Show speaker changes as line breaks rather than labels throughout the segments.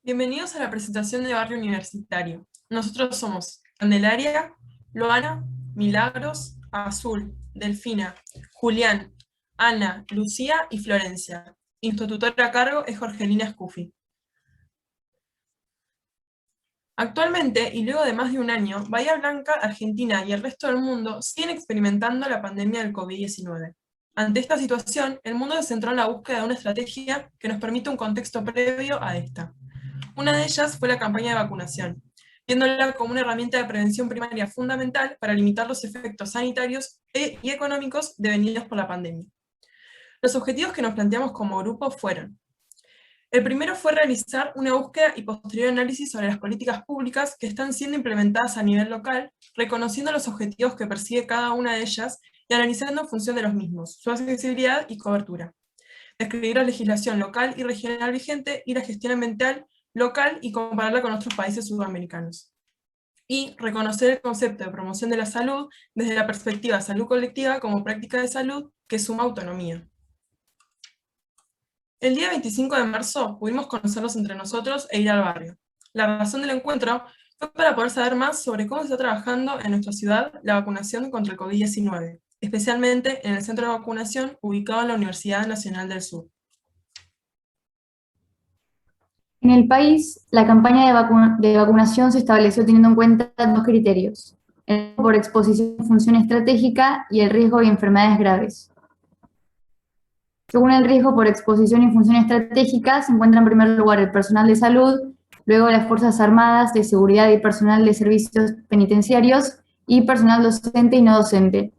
Bienvenidos a la presentación de Barrio Universitario. Nosotros somos Candelaria, Luana, Milagros, Azul, Delfina, Julián, Ana, Lucía y Florencia. Institutora a cargo es Jorgelina Scufi. Actualmente, y luego de más de un año, Bahía Blanca, Argentina y el resto del mundo siguen experimentando la pandemia del COVID-19. Ante esta situación, el mundo se centró en la búsqueda de una estrategia que nos permita un contexto previo a esta. Una de ellas fue la campaña de vacunación, viéndola como una herramienta de prevención primaria fundamental para limitar los efectos sanitarios y económicos devenidos por la pandemia. Los objetivos que nos planteamos como grupo fueron: el primero fue realizar una búsqueda y posterior análisis sobre las políticas públicas que están siendo implementadas a nivel local, reconociendo los objetivos que persigue cada una de ellas y analizando en función de los mismos, su accesibilidad y cobertura. Describir la legislación local y regional vigente y la gestión ambiental local y compararla con otros países sudamericanos. Y reconocer el concepto de promoción de la salud desde la perspectiva de salud colectiva como práctica de salud que suma autonomía. El día 25 de marzo pudimos conocernos entre nosotros e ir al barrio. La razón del encuentro fue para poder saber más sobre cómo se está trabajando en nuestra ciudad la vacunación contra el COVID-19, especialmente en el centro de vacunación ubicado en la Universidad Nacional del Sur.
En el país, la campaña de vacunación se estableció teniendo en cuenta dos criterios: el riesgo por exposición y función estratégica y el riesgo de enfermedades graves. Según el riesgo por exposición y función estratégica, se encuentra en primer lugar el personal de salud, luego las Fuerzas Armadas, de seguridad y personal de servicios penitenciarios, y personal docente y no docente.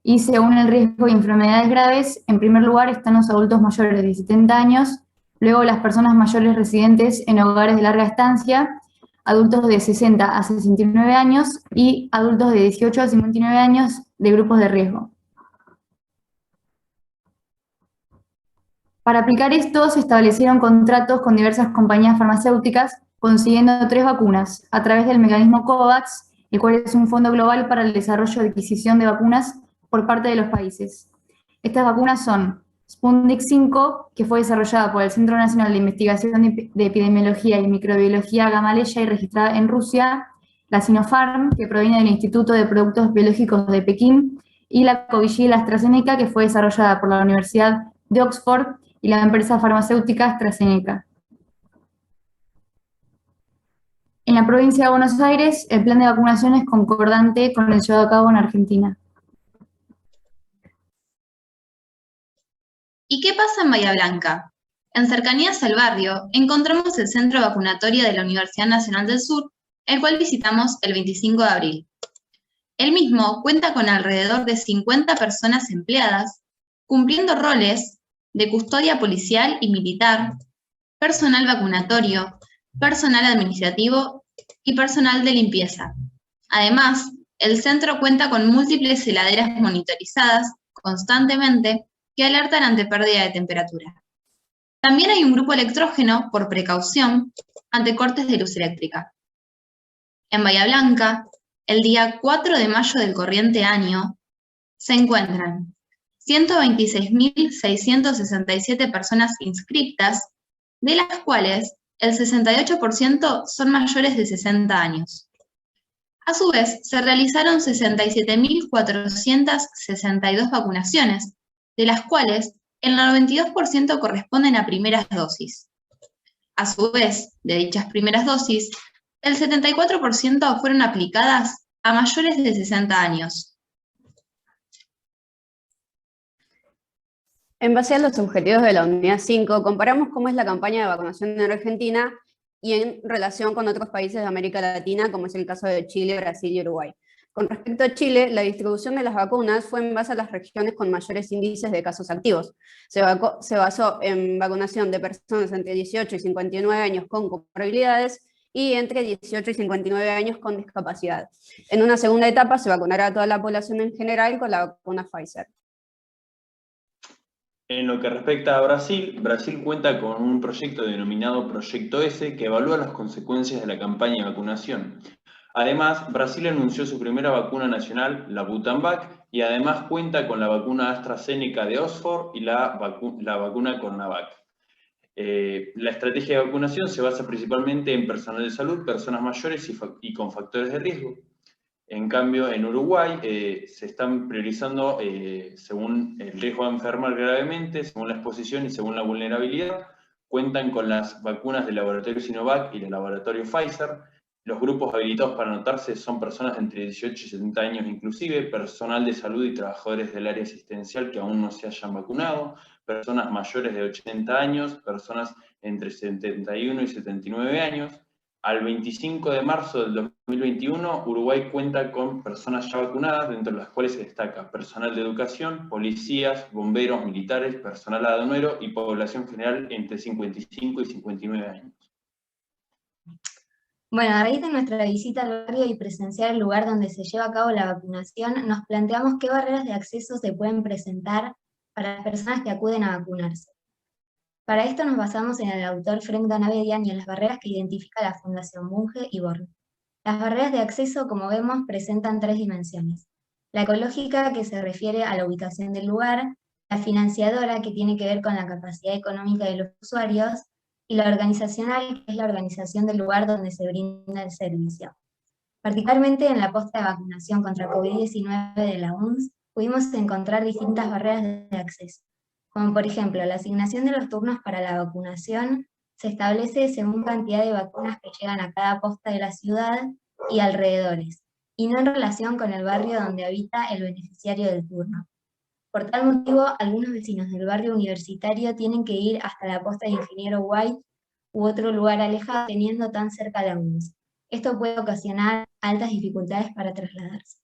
Y según el riesgo de enfermedades graves, en primer lugar están los adultos mayores de 70 años, luego las personas mayores residentes en hogares de larga estancia, adultos de 60 a 69 años y adultos de 18 a 59 años de grupos de riesgo. Para aplicar esto, se establecieron contratos con diversas compañías farmacéuticas, consiguiendo 3 vacunas a través del mecanismo COVAX, el cual es un fondo global para el desarrollo y adquisición de vacunas por parte de los países. Estas vacunas son Sputnik V, que fue desarrollada por el Centro Nacional de Investigación de Epidemiología y Microbiología Gamaleya y registrada en Rusia, la Sinopharm, que proviene del Instituto de Productos Biológicos de Pekín, y la Covishield AstraZeneca, que fue desarrollada por la Universidad de Oxford y la empresa farmacéutica AstraZeneca. En la provincia de Buenos Aires, el plan de vacunación es concordante con el llevado a cabo en Argentina.
¿Y qué pasa en Bahía Blanca? En cercanías al barrio, encontramos el centro vacunatorio de la Universidad Nacional del Sur, el cual visitamos el 25 de abril. El mismo cuenta con alrededor de 50 personas empleadas, cumpliendo roles de custodia policial y militar, personal vacunatorio, personal administrativo y personal de limpieza. Además, el centro cuenta con múltiples heladeras monitorizadas constantemente que alertan ante pérdida de temperatura. También hay un grupo electrógeno por precaución ante cortes de luz eléctrica. En Bahía Blanca, el día 4 de mayo del corriente año, se encuentran 126.667 personas inscriptas, de las cuales el 68% son mayores de 60 años. A su vez, se realizaron 67.462 vacunaciones, de las cuales el 92% corresponden a primeras dosis. A su vez, de dichas primeras dosis, el 74% fueron aplicadas a mayores de 60 años.
En base a los objetivos de la Unidad 5, comparamos cómo es la campaña de vacunación en Argentina y en relación con otros países de América Latina, como es el caso de Chile, Brasil y Uruguay. Con respecto a Chile, la distribución de las vacunas fue en base a las regiones con mayores índices de casos activos. Se basó en vacunación de personas entre 18 y 59 años con comorbilidades y entre 18 y 59 años con discapacidad. En una segunda etapa se vacunará a toda la población en general con la vacuna Pfizer.
En lo que respecta a Brasil, Brasil cuenta con un proyecto denominado Proyecto S que evalúa las consecuencias de la campaña de vacunación. Además, Brasil anunció su primera vacuna nacional, la Butanvac, y además cuenta con la vacuna AstraZeneca de Oxford y la vacuna CoronaVac. La estrategia de vacunación se basa principalmente en personal de salud, personas mayores y con factores de riesgo. En cambio, en Uruguay se están priorizando según el riesgo de enfermar gravemente, según la exposición y según la vulnerabilidad. Cuentan con las vacunas del laboratorio Sinovac y del laboratorio Pfizer. Los grupos habilitados para anotarse son personas entre 18 y 70 años inclusive, personal de salud y trabajadores del área asistencial que aún no se hayan vacunado, personas mayores de 80 años, personas entre 71 y 79 años. Al 25 de marzo del 2021, Uruguay cuenta con personas ya vacunadas, dentro de las cuales se destaca personal de educación, policías, bomberos, militares, personal aduanero y población general entre 55 y 59 años.
Bueno, a raíz de nuestra visita al barrio y presenciar el lugar donde se lleva a cabo la vacunación, nos planteamos qué barreras de acceso se pueden presentar para las personas que acuden a vacunarse. Para esto nos basamos en el autor Frank Danabedian y en las barreras que identifica la Fundación Bunge y Born. Las barreras de acceso, como vemos, presentan 3 dimensiones. La ecológica, que se refiere a la ubicación del lugar, la financiadora, que tiene que ver con la capacidad económica de los usuarios, y la organizacional, que es la organización del lugar donde se brinda el servicio. Particularmente en la posta de vacunación contra COVID-19 de la UNS, pudimos encontrar distintas barreras de acceso, como por ejemplo, la asignación de los turnos para la vacunación se establece según cantidad de vacunas que llegan a cada posta de la ciudad y alrededores, y no en relación con el barrio donde habita el beneficiario del turno. Por tal motivo, algunos vecinos del barrio universitario tienen que ir hasta la posta de Ingeniero White u otro lugar alejado, teniendo tan cerca la UNS. Esto puede ocasionar altas dificultades para trasladarse.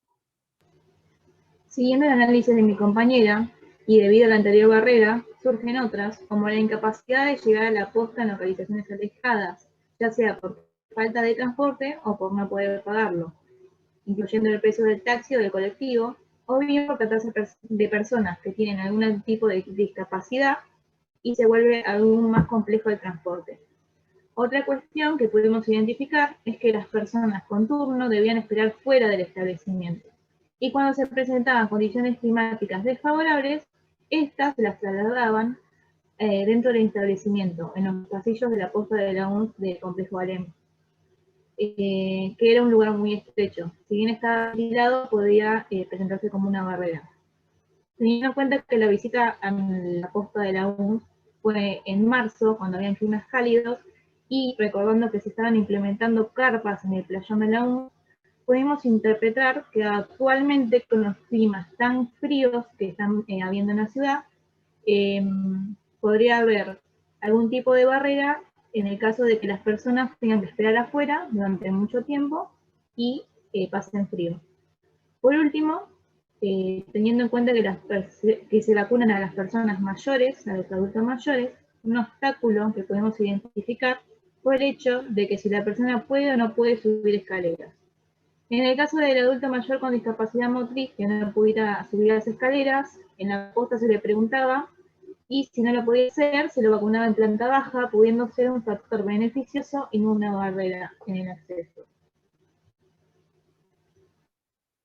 Siguiendo el análisis de mi compañera, y debido a la anterior barrera, surgen otras, como la incapacidad de llegar a la posta en localizaciones alejadas, ya sea por falta de transporte o por no poder pagarlo, incluyendo el precio del taxi o del colectivo, o bien por tratarse de personas que tienen algún tipo de discapacidad y se vuelve aún más complejo el transporte. Otra cuestión que pudimos identificar es que las personas con turno debían esperar fuera del establecimiento, y cuando se presentaban condiciones climáticas desfavorables, estas las trasladaban dentro del establecimiento, en los pasillos de la posta de la UNS del complejo Alem, que era un lugar muy estrecho. Si bien estaba alquilado, podía presentarse como una barrera. Teniendo en cuenta que la visita a la posta de la UNS fue en marzo, cuando habían climas cálidos, y recordando que se estaban implementando carpas en el playón de la UNS, podemos interpretar que actualmente con los climas tan fríos que están habiendo en la ciudad, podría haber algún tipo de barrera en el caso de que las personas tengan que esperar afuera durante mucho tiempo y pasen frío. Por último, teniendo en cuenta que se vacunan a las personas mayores, a los adultos mayores, un obstáculo que podemos identificar fue el hecho de que si la persona puede o no puede subir escaleras. En el caso del adulto mayor con discapacidad motriz que no pudiera subir las escaleras, en la posta se le preguntaba, y si no lo podía hacer, se lo vacunaba en planta baja, pudiendo ser un factor beneficioso y no una barrera en el acceso.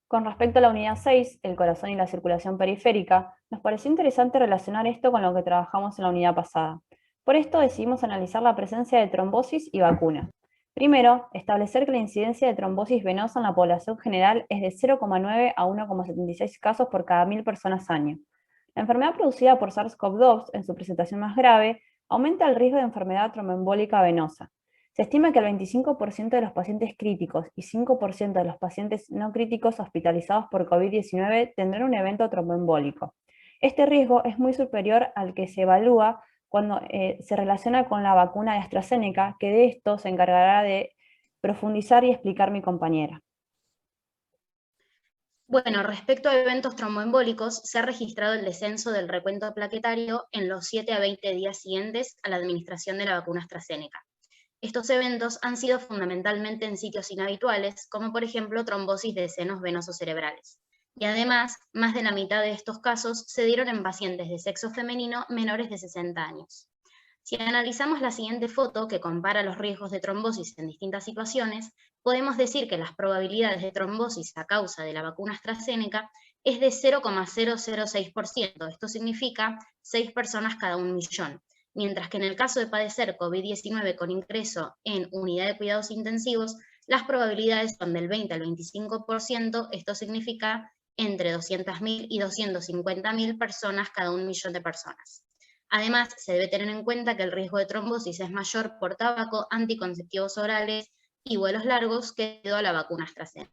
Con respecto a la unidad 6, el corazón y la circulación periférica, nos pareció interesante relacionar esto con lo que trabajamos en la unidad pasada. Por esto decidimos analizar la presencia de trombosis y vacuna. Primero, establecer que la incidencia de trombosis venosa en la población general es de 0,9 a 1,76 casos por cada 1000 personas año. La enfermedad producida por SARS-CoV-2, en su presentación más grave, aumenta el riesgo de enfermedad tromboembólica venosa. Se estima que el 25% de los pacientes críticos y 5% de los pacientes no críticos hospitalizados por COVID-19 tendrán un evento tromboembólico. Este riesgo es muy superior al que se evalúa cuando se relaciona con la vacuna de AstraZeneca, que de esto se encargará de profundizar y explicar mi compañera.
Bueno, respecto a eventos tromboembólicos, se ha registrado el descenso del recuento plaquetario en los 7 a 20 días siguientes a la administración de la vacuna AstraZeneca. Estos eventos han sido fundamentalmente en sitios inhabituales, como por ejemplo trombosis de senos venosos cerebrales. Y además, más de la mitad de estos casos se dieron en pacientes de sexo femenino menores de 60 años. Si analizamos la siguiente foto, que compara los riesgos de trombosis en distintas situaciones, podemos decir que las probabilidades de trombosis a causa de la vacuna AstraZeneca es de 0,006%, esto significa 6 personas cada 1 millón,
mientras que en el caso de padecer COVID-19 con ingreso en unidad de cuidados intensivos, las probabilidades son del 20 al 25%, esto significa entre 200.000 y 250.000 personas cada 1 millón de personas. Además, se debe tener en cuenta que el riesgo de trombosis es mayor por tabaco, anticonceptivos orales y vuelos largos que debido a la vacuna AstraZeneca.